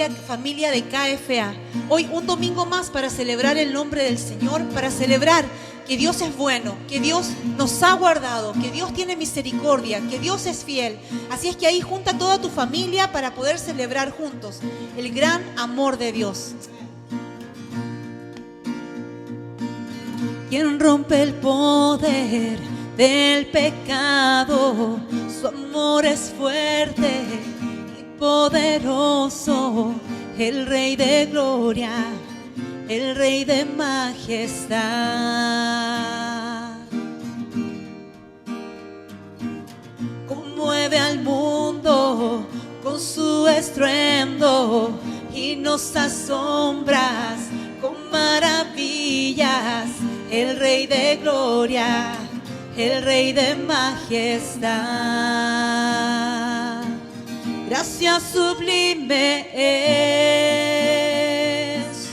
querida familia de KFA. Hoy un domingo más para celebrar el nombre del Señor, para celebrar que Dios es bueno, que Dios nos ha guardado, que Dios tiene misericordia, que Dios es fiel. Así es que ahí junta toda tu familia para poder celebrar juntos el gran amor de Dios. Quien rompe el poder del pecado, su amor es fuerte y poderoso, el Rey de gloria, el Rey de majestad. Conmueve al mundo con su estruendo y nos asombras con maravillas, el Rey de gloria, el Rey de majestad. Gracia sublime es,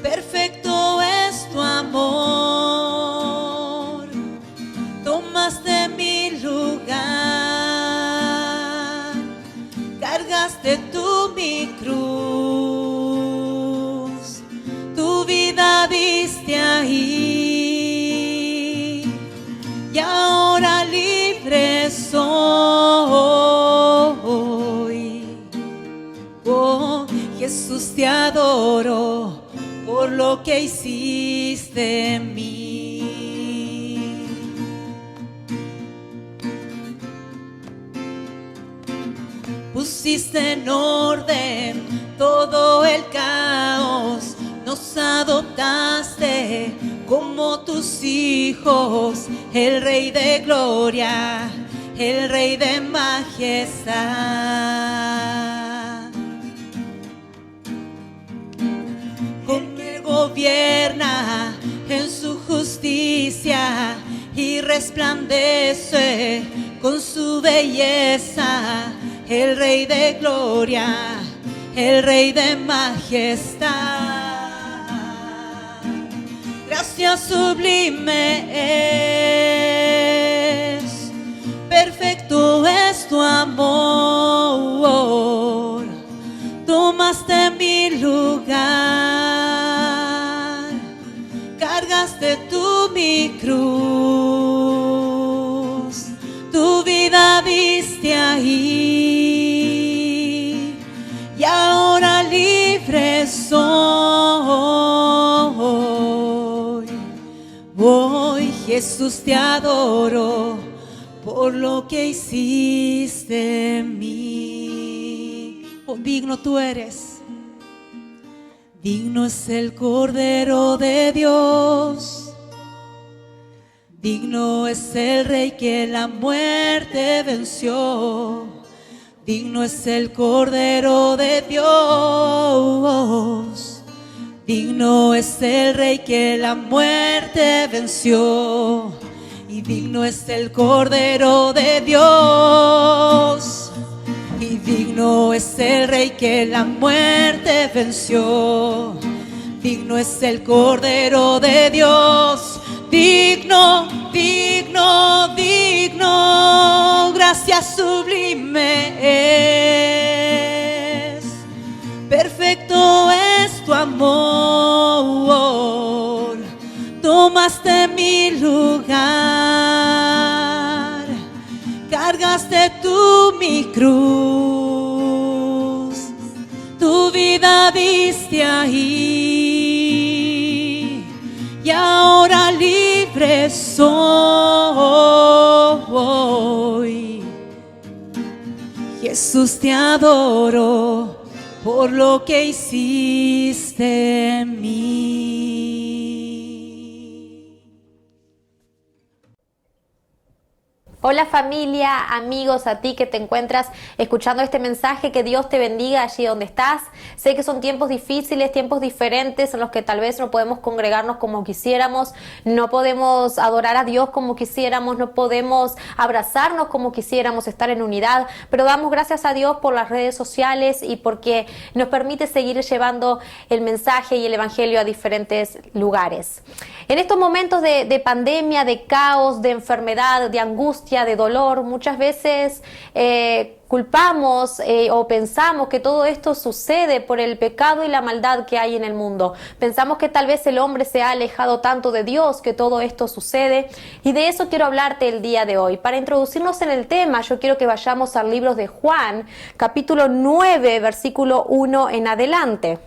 perfecto es tu amor. Tomaste mi lugar, cargaste tú mi cruz, tu vida diste ahí, y ahora libre soy. Oh, Jesús, te adoro por lo que hiciste en mí. Pusiste en orden todo el caos, nos adoptaste como tus hijos, el Rey de gloria, el Rey de majestad. Con Él gobierna en su justicia y resplandece con su belleza, el Rey de gloria, el Rey de majestad. Gracia sublime es, perfecto es tu amor. Tomaste mi lugar, cargaste tú mi cruz, tu vida diste ahí, y ahora libre soy. Hoy, Jesús, te adoro por lo que hiciste en mí. Oh, digno tú eres. Digno es el Cordero de Dios. Digno es el Rey que la muerte venció. Digno es el Cordero de Dios. Digno es el Rey que la muerte venció. Y digno es el Cordero de Dios. Y digno es el Rey que la muerte venció. Digno es el Cordero de Dios. Digno, digno, digno. Gracia sublime es, perfecto es tu amor. Tomaste mi lugar, cargaste tú mi cruz, tu vida diste ahí, y ahora libre soy. Jesús, te adoro por lo que hiciste en mí. Hola familia, amigos, a ti que te encuentras escuchando este mensaje, que Dios te bendiga allí donde estás. Sé que son tiempos difíciles, tiempos diferentes en los que tal vez no podemos congregarnos como quisiéramos, no podemos adorar a Dios como quisiéramos, no podemos abrazarnos como quisiéramos, estar en unidad, pero damos gracias a Dios por las redes sociales y porque nos permite seguir llevando el mensaje y el evangelio a diferentes lugares. En estos momentos de pandemia, de caos, de enfermedad, de angustia, angustia, de dolor. Muchas veces culpamos o pensamos que todo esto sucede por el pecado y la maldad que hay en el mundo. Pensamos que tal vez el hombre se ha alejado tanto de Dios que todo esto sucede, y de eso quiero hablarte el día de hoy. Para introducirnos en el tema, yo quiero que vayamos al libro de Juan, capítulo 9, versículo 1 en adelante.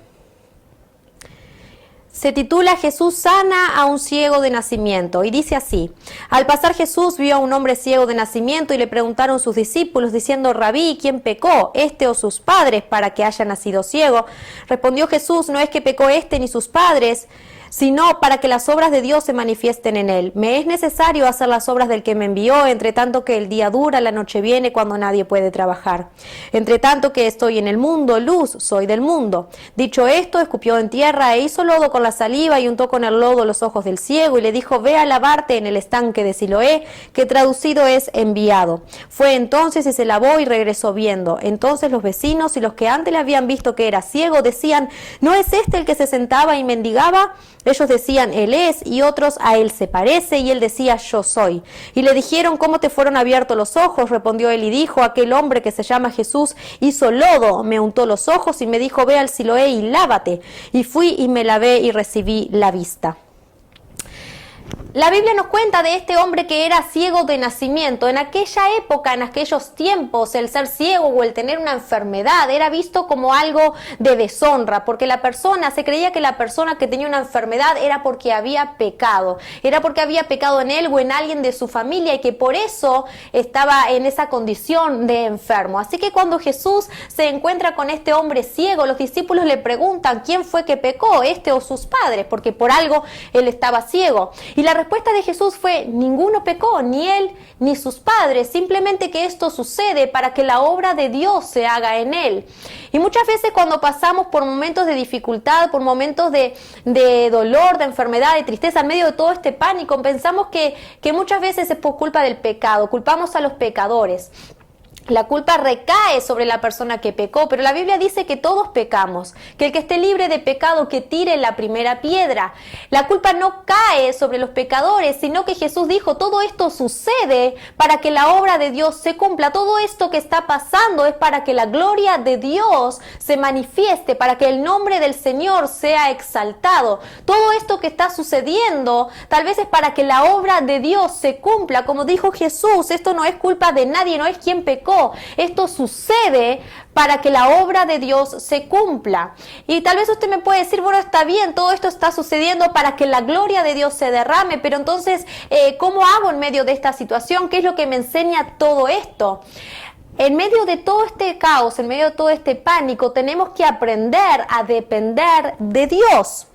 Se titula Jesús sana a un ciego de nacimiento y dice así: al pasar Jesús vio a un hombre ciego de nacimiento y le preguntaron sus discípulos diciendo: Rabí, ¿quién pecó, este o sus padres, para que haya nacido ciego? Respondió Jesús: no es que pecó este ni sus padres, sino para que las obras de Dios se manifiesten en él. Me es necesario hacer las obras del que me envió, entre tanto que el día dura, la noche viene cuando nadie puede trabajar. Entre tanto que estoy en el mundo, luz soy del mundo. Dicho esto, escupió en tierra e hizo lodo con la saliva y untó con el lodo los ojos del ciego y le dijo: ve a lavarte en el estanque de Siloé, que traducido es enviado. Fue entonces y se lavó y regresó viendo. Entonces los vecinos y los que antes le habían visto que era ciego decían: ¿no es este el que se sentaba y mendigaba? Ellos decían: él es, y otros: a él se parece, y él decía: yo soy. Y le dijeron: ¿cómo te fueron abiertos los ojos? Respondió él y dijo: aquel hombre que se llama Jesús hizo lodo, me untó los ojos y me dijo: ve al Siloé y lávate. Y fui y me lavé y recibí la vista. La Biblia nos cuenta de este hombre que era ciego de nacimiento. En aquella época, en aquellos tiempos, el ser ciego o el tener una enfermedad era visto como algo de deshonra, porque se creía que la persona que tenía una enfermedad era porque había pecado en él o en alguien de su familia, y que por eso estaba en esa condición de enfermo. Así que cuando Jesús se encuentra con este hombre ciego, los discípulos le preguntan: ¿quién fue que pecó, este o sus padres? Porque por algo él estaba ciego. Y la respuesta de Jesús fue: ninguno pecó, ni él ni sus padres, simplemente que esto sucede para que la obra de Dios se haga en él. Y muchas veces cuando pasamos por momentos de dificultad, por momentos de dolor, de enfermedad, de tristeza, en medio de todo este pánico, pensamos que muchas veces es por culpa del pecado, culpamos a los pecadores. La culpa recae sobre la persona que pecó, pero la Biblia dice que todos pecamos, que el que esté libre de pecado que tire la primera piedra. La culpa no cae sobre los pecadores, sino que Jesús dijo: todo esto sucede para que la obra de Dios se cumpla. Todo esto que está pasando es para que la gloria de Dios se manifieste, para que el nombre del Señor sea exaltado. Todo esto que está sucediendo tal vez es para que la obra de Dios se cumpla. Como dijo Jesús, esto no es culpa de nadie, no es quien pecó. Esto sucede para que la obra de Dios se cumpla. Y tal vez usted me puede decir: bueno, está bien, todo esto está sucediendo para que la gloria de Dios se derrame, pero entonces, ¿cómo hago en medio de esta situación? ¿Qué es lo que me enseña todo esto? En medio de todo este caos, en medio de todo este pánico, tenemos que aprender a depender de Dios.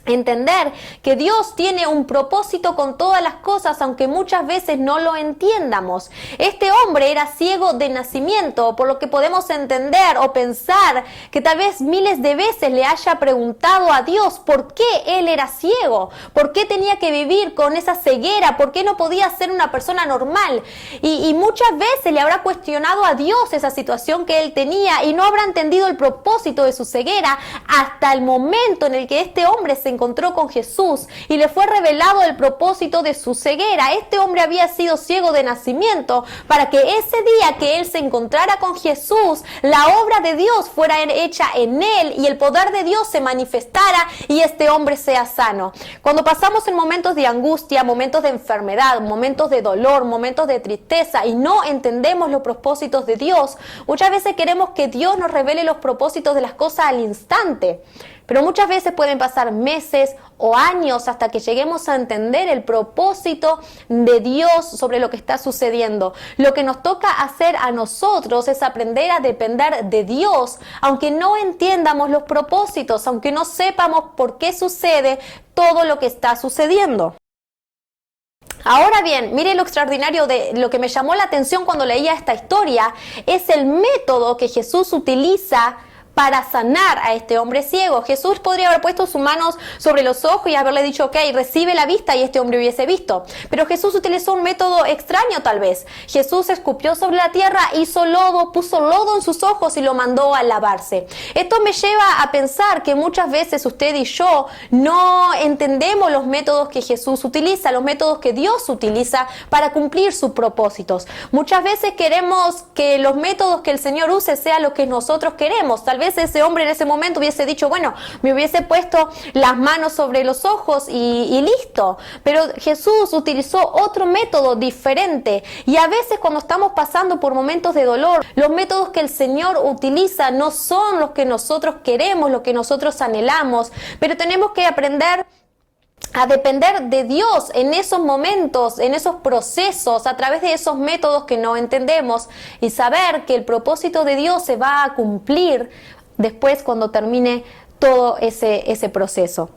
Entender que Dios tiene un propósito con todas las cosas, aunque muchas veces no lo entiendamos. Este hombre era ciego de nacimiento, por lo que podemos entender o pensar que tal vez miles de veces le haya preguntado a Dios por qué él era ciego, por qué tenía que vivir con esa ceguera, por qué no podía ser una persona normal. Y muchas veces le habrá cuestionado a Dios esa situación que él tenía y no habrá entendido el propósito de su ceguera hasta el momento en el que este hombre se encontró con Jesús y le fue revelado el propósito de su ceguera. Este hombre había sido ciego de nacimiento para que ese día que él se encontrara con Jesús, la obra de Dios fuera hecha en él y el poder de Dios se manifestara y este hombre sea sano. Cuando pasamos en momentos de angustia, momentos de enfermedad, momentos de dolor, momentos de tristeza y no entendemos los propósitos de Dios, muchas veces queremos que Dios nos revele los propósitos de las cosas al instante. Pero muchas veces pueden pasar meses o años hasta que lleguemos a entender el propósito de Dios sobre lo que está sucediendo. Lo que nos toca hacer a nosotros es aprender a depender de Dios, aunque no entiendamos los propósitos, aunque no sepamos por qué sucede todo lo que está sucediendo. Ahora bien, mire lo extraordinario de lo que me llamó la atención cuando leía esta historia, es el método que Jesús utiliza para sanar a este hombre ciego. Jesús podría haber puesto sus manos sobre los ojos y haberle dicho, ok, recibe la vista, y este hombre hubiese visto. Pero Jesús utilizó un método extraño tal vez. Jesús escupió sobre la tierra, hizo lodo, puso lodo en sus ojos y lo mandó a lavarse. Esto me lleva a pensar que muchas veces usted y yo no entendemos los métodos que Jesús utiliza, los métodos que Dios utiliza para cumplir sus propósitos. Muchas veces queremos que los métodos que el Señor use sean lo que nosotros queremos. Tal vez ese hombre en ese momento hubiese dicho, bueno, me hubiese puesto las manos sobre los ojos y listo. Pero Jesús utilizó otro método diferente, y a veces cuando estamos pasando por momentos de dolor, los métodos que el Señor utiliza no son los que nosotros queremos, lo que nosotros anhelamos, pero tenemos que aprender a depender de Dios en esos momentos, en esos procesos, a través de esos métodos que no entendemos, y saber que el propósito de Dios se va a cumplir después cuando termine todo ese proceso.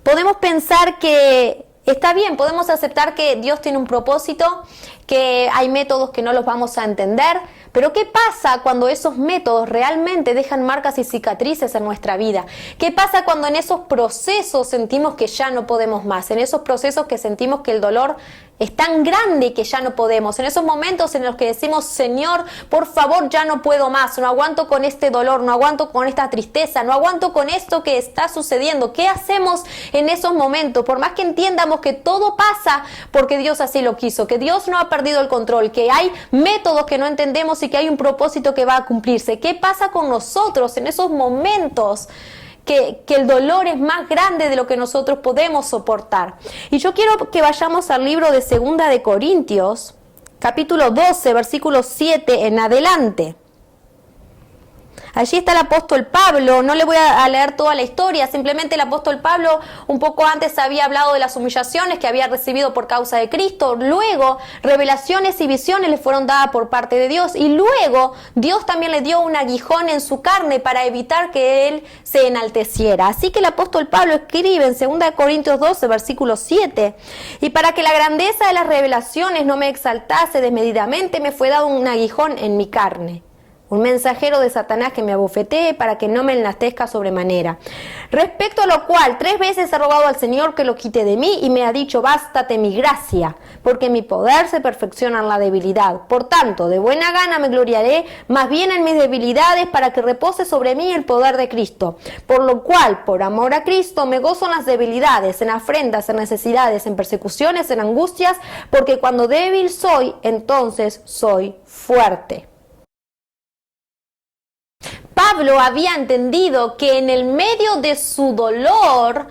Podemos pensar que está bien, podemos aceptar que Dios tiene un propósito, que hay métodos que no los vamos a entender, pero ¿qué pasa cuando esos métodos realmente dejan marcas y cicatrices en nuestra vida? ¿Qué pasa cuando en esos procesos sentimos que ya no podemos más? En esos procesos que sentimos que el dolor es tan grande que ya no podemos. En esos momentos en los que decimos, Señor, por favor, ya no puedo más. No aguanto con este dolor, no aguanto con esta tristeza, no aguanto con esto que está sucediendo. ¿Qué hacemos en esos momentos? Por más que entiendamos que todo pasa porque Dios así lo quiso, que Dios no ha perdido el control, que hay métodos que no entendemos y que hay un propósito que va a cumplirse. ¿Qué pasa con nosotros en esos momentos que el dolor es más grande de lo que nosotros podemos soportar? Y yo quiero que vayamos al libro de 2 de Corintios, capítulo 12, versículo 7 en adelante. Allí está el apóstol Pablo. No le voy a leer toda la historia, simplemente el apóstol Pablo un poco antes había hablado de las humillaciones que había recibido por causa de Cristo. Luego, revelaciones y visiones le fueron dadas por parte de Dios, y luego Dios también le dio un aguijón en su carne para evitar que él se enalteciera. Así que el apóstol Pablo escribe en 2 de Corintios 12, versículo 7, y para que la grandeza de las revelaciones no me exaltase desmedidamente, me fue dado un aguijón en mi carne, un mensajero de Satanás que me abofetee para que no me enaltezca sobremanera. Respecto a lo cual 3 veces he rogado al Señor que lo quite de mí, y me ha dicho, bástate mi gracia, porque mi poder se perfecciona en la debilidad. Por tanto, de buena gana me gloriaré más bien en mis debilidades, para que repose sobre mí el poder de Cristo. Por lo cual, por amor a Cristo, me gozo en las debilidades, en afrentas, en necesidades, en persecuciones, en angustias, porque cuando débil soy, entonces soy fuerte. Pablo había entendido que en el medio de su dolor,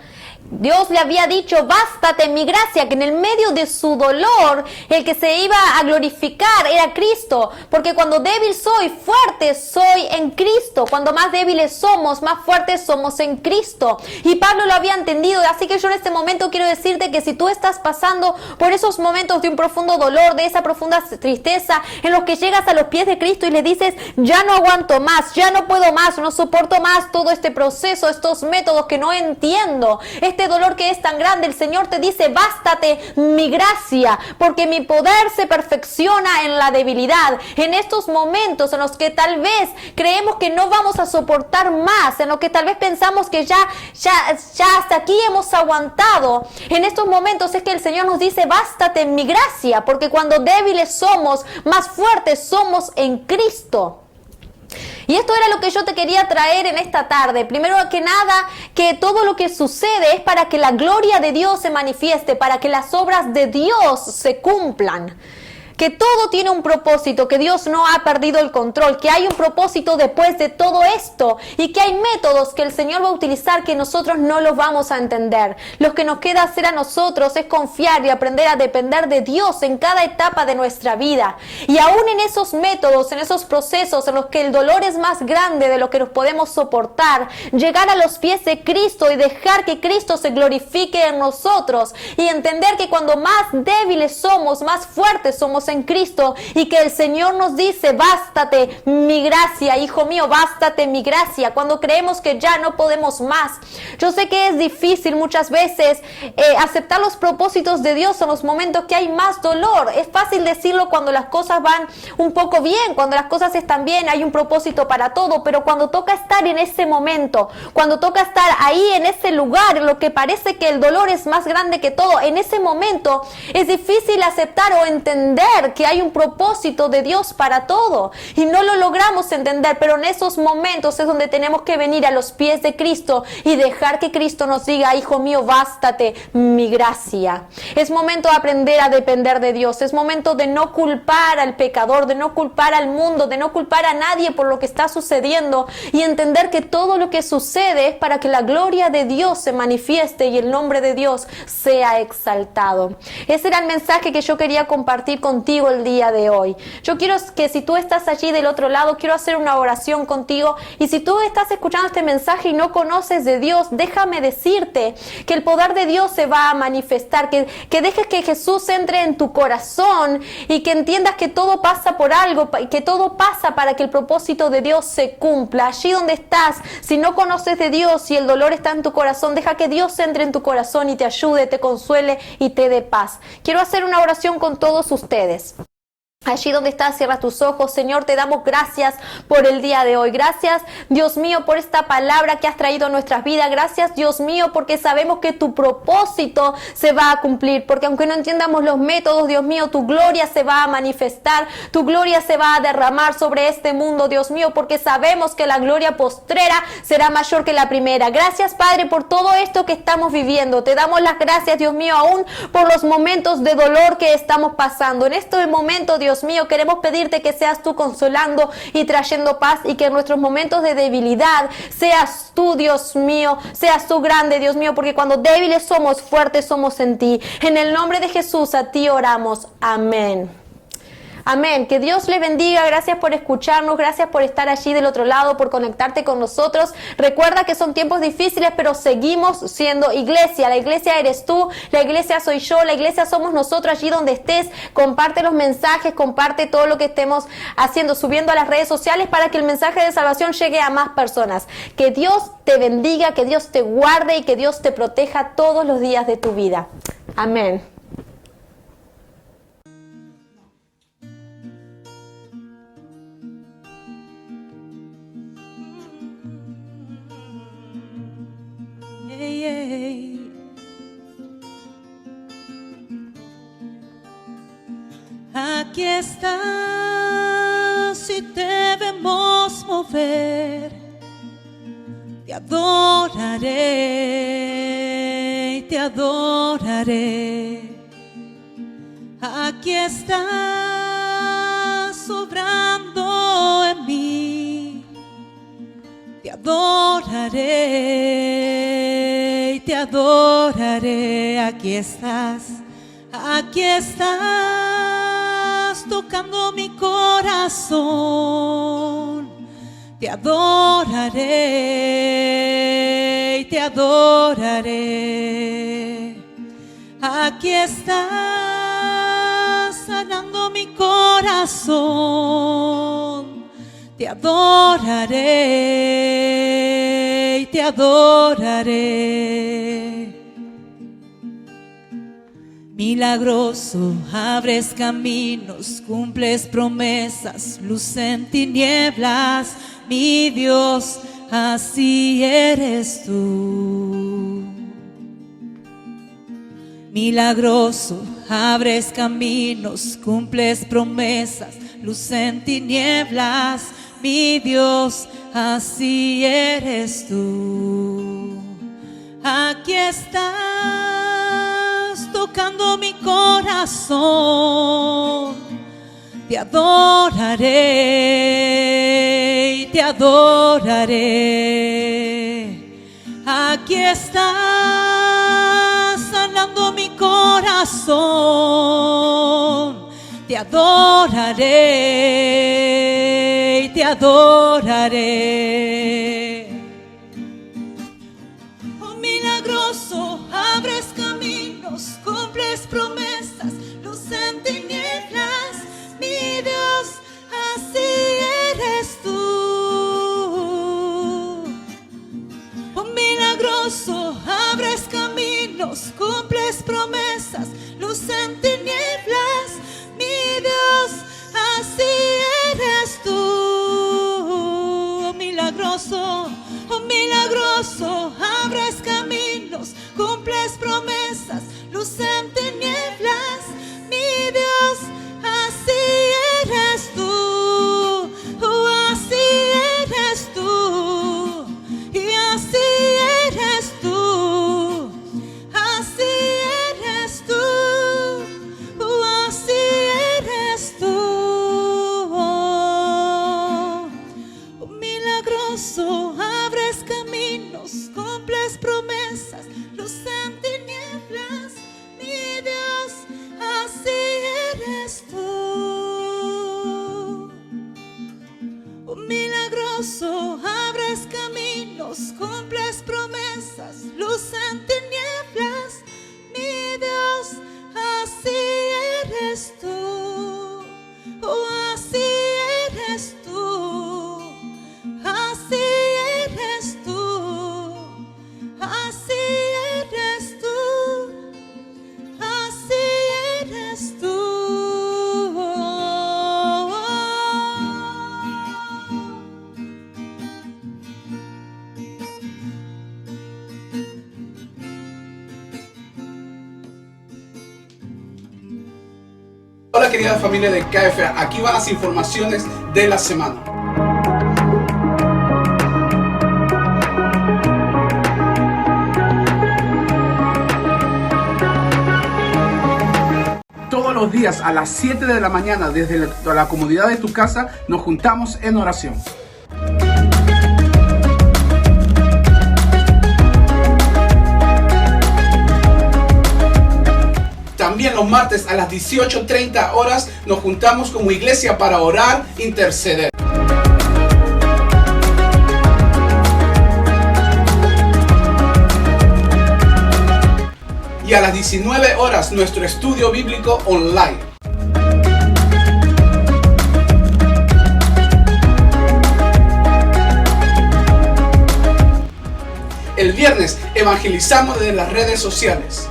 Dios le había dicho, bástate mi gracia, que en el medio de su dolor, el que se iba a glorificar era Cristo, porque cuando débil soy, fuerte soy en Cristo. Cuando más débiles somos, más fuertes somos en Cristo. Y Pablo lo había entendido, así que yo en este momento quiero decirte que si tú estás pasando por esos momentos de un profundo dolor, de esa profunda tristeza, en los que llegas a los pies de Cristo y le dices, ya no aguanto más, ya no puedo más, no soporto más todo este proceso, estos métodos que no entiendo, este dolor que es tan grande, el Señor te dice, bástate mi gracia, porque mi poder se perfecciona en la debilidad. En estos momentos en los que tal vez creemos que no vamos a soportar más, en los que tal vez pensamos que ya hasta aquí hemos aguantado, en estos momentos es que el Señor nos dice, bástate mi gracia, porque cuando débiles somos, más fuertes somos en Cristo. Y esto era lo que yo te quería traer en esta tarde. Primero que nada, que todo lo que sucede es para que la gloria de Dios se manifieste, para que las obras de Dios se cumplan. Que todo tiene un propósito, que Dios no ha perdido el control, que hay un propósito después de todo esto, y que hay métodos que el Señor va a utilizar que nosotros no los vamos a entender. Lo que nos queda hacer a nosotros es confiar y aprender a depender de Dios en cada etapa de nuestra vida. Y aún en esos métodos, en esos procesos en los que el dolor es más grande de lo que nos podemos soportar, llegar a los pies de Cristo y dejar que Cristo se glorifique en nosotros, y entender que cuando más débiles somos, más fuertes somos en Cristo y que el Señor nos dice, bástate mi gracia, hijo mío, bástate mi gracia, cuando creemos que ya no podemos más. Yo sé que es difícil muchas veces aceptar los propósitos de Dios en los momentos que hay más dolor. Es fácil decirlo cuando las cosas van un poco bien, cuando las cosas están bien, hay un propósito para todo, pero cuando toca estar en ese momento, cuando toca estar ahí en ese lugar, en lo que parece que el dolor es más grande que todo, en ese momento es difícil aceptar o entender que hay un propósito de Dios para todo y no lo logramos entender, pero en esos momentos es donde tenemos que venir a los pies de Cristo y dejar que Cristo nos diga, hijo mío, bástate mi gracia. Es momento de aprender a depender de Dios, es momento de no culpar al pecador, de no culpar al mundo, de no culpar a nadie por lo que está sucediendo y entender que todo lo que sucede es para que la gloria de Dios se manifieste y el nombre de Dios sea exaltado. Ese era el mensaje que yo quería compartir contigo el día de hoy. Yo quiero que si tú estás allí del otro lado, quiero hacer una oración contigo, y si tú estás escuchando este mensaje y no conoces de Dios, déjame decirte que el poder de Dios se va a manifestar, que dejes que Jesús entre en tu corazón y que entiendas que todo pasa por algo, que todo pasa para que el propósito de Dios se cumpla. Allí donde estás, si no conoces de Dios y el dolor está en tu corazón, deja que Dios entre en tu corazón y te ayude, te consuele y te dé paz. Quiero hacer una oración con todos ustedes. Allí donde estás, cierra tus ojos. Señor, te damos gracias por el día de hoy. Gracias, Dios mío, por esta palabra que has traído a nuestras vidas. Gracias, Dios mío, porque sabemos que tu propósito se va a cumplir. Porque aunque no entiendamos los métodos, Dios mío, tu gloria se va a manifestar. Tu gloria se va a derramar sobre este mundo, Dios mío, porque sabemos que la gloria postrera será mayor que la primera. Gracias, Padre, por todo esto que estamos viviendo. Te damos las gracias, Dios mío, aún por los momentos de dolor que estamos pasando. En este momento, Dios mío, queremos pedirte que seas tú consolando y trayendo paz, y que en nuestros momentos de debilidad seas tú, Dios mío, seas tú grande, Dios mío, porque cuando débiles somos, fuertes somos en ti. En el nombre de Jesús a ti oramos. Amén. Amén. Que Dios le bendiga. Gracias por escucharnos. Gracias por estar allí del otro lado, por conectarte con nosotros. Recuerda que son tiempos difíciles, pero seguimos siendo iglesia. La iglesia eres tú, la iglesia soy yo, la iglesia somos nosotros. Allí donde estés, comparte los mensajes, comparte todo lo que estemos haciendo, subiendo a las redes sociales, para que el mensaje de salvación llegue a más personas. Que Dios te bendiga, que Dios te guarde y que Dios te proteja todos los días de tu vida. Amén. Aquí estás y te vemos mover. Te adoraré, te adoraré. Aquí estás obrando en mí. Te adoraré, te adoraré. Aquí estás tocando mi corazón. Te adoraré, te adoraré. Aquí estás sanando mi corazón. Te adoraré, te adoraré. Milagroso, abres caminos, cumples promesas, luz en tinieblas, mi Dios, así eres tú. Milagroso, abres caminos, cumples promesas, luz en tinieblas, mi Dios, así eres tú. Aquí estás tocando mi corazón. Te adoraré, te adoraré. Aquí estás sanando mi corazón. Te adoraré, te adoraré. Oh, milagroso, abres caminos, cumples promesas, luz en tinieblas, caminos, cumples promesas, luz en tinieblas, mi Dios, así eres tú. Oh milagroso, abres caminos, cumples promesas, luz en tinieblas, mi Dios, así eres tú. Oh, así eres tú, y así eres tú, así eres tú, oh, así eres tú. Oh, milagroso, abres caminos, cumples promesas, luz en tinieblas, mi Dios, así eres tú. Oh, milagroso, abres caminos, cumples promesas, luz en tinieblas, mi Dios, así eres tú. Oh, así eres tú, así eres tú, así eres tú, así eres tú. Hola querida familia de KFA, aquí van las informaciones de la semana. Todos los días a las 7 de la mañana desde la comodidad de tu casa nos juntamos en oración. También los martes a las 18:30 horas nos juntamos como iglesia para orar, interceder. Y a las 19 horas nuestro estudio bíblico online. El viernes evangelizamos desde las redes sociales.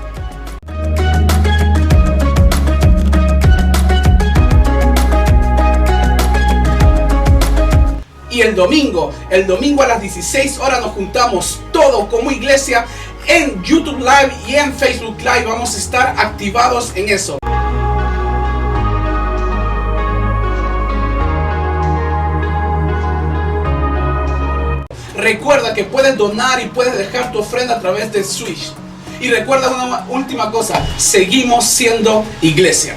Y el domingo a las 16 horas nos juntamos todos como iglesia en YouTube Live y en Facebook Live. Vamos a estar activados en eso. Recuerda que puedes donar y puedes dejar tu ofrenda a través de Switch. Y recuerda una última cosa, seguimos siendo iglesia.